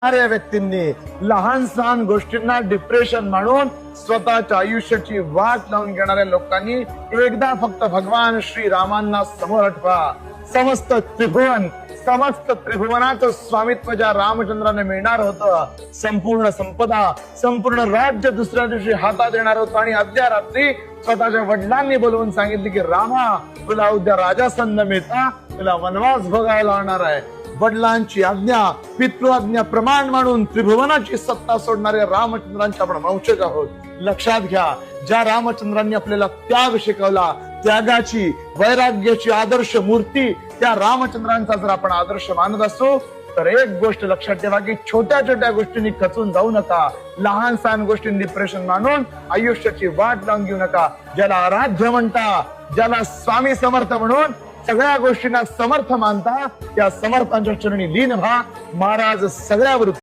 साऱ्या व्यक्तींनी लहान सहान गोष्टींना डिप्रेशन मानून स्वतःच्या आयुष्याची वाट लावून घेणाऱ्या लोकांनी एकदा फक्त भगवान श्री रामांना समोर आठवा. समस्त त्रिभुवनाचं स्वामित्व ज्या रामचंद्राने मिळणार होतं, संपूर्ण संपदा, संपूर्ण राज्य दुसऱ्या दिवशी हातात येणार होतं. आणि अद्या रात्री स्वतःच्या वडिलांनी बोलवून सांगितले की रामा, तुला उद्या राजासन मिळता, तुला वनवास भोगायला होणार आहे. वडिलांची आज्ञा, पितृआज्ञा प्रमाण मानून त्रिभुवनाची सत्ता सोडणारे रामचंद्रांचे आपण वंशज आहोत. लक्षात घ्या, ज्या रामचंद्रांनी आपल्याला त्याग शिकवला, त्यागाची, वैराग्याची आदर्श मूर्ती, त्या रामचंद्रांचा जर आपण आदर्श मानत असू तर एक गोष्ट लक्षात ठेवा की छोट्या छोट्या गोष्टींनी खचून जाऊ नका. लहान सहान गोष्टी डिप्रेशन मानून आयुष्याची वाट लावून घेऊ नका. ज्याला आराध्य म्हणता, ज्याला स्वामी समर्थ म्हणून सगळ्या गोष्टींना समर्थ मानता, त्या समर्थांच्या चरणी लीन व्हा. महाराज सगळ्यावर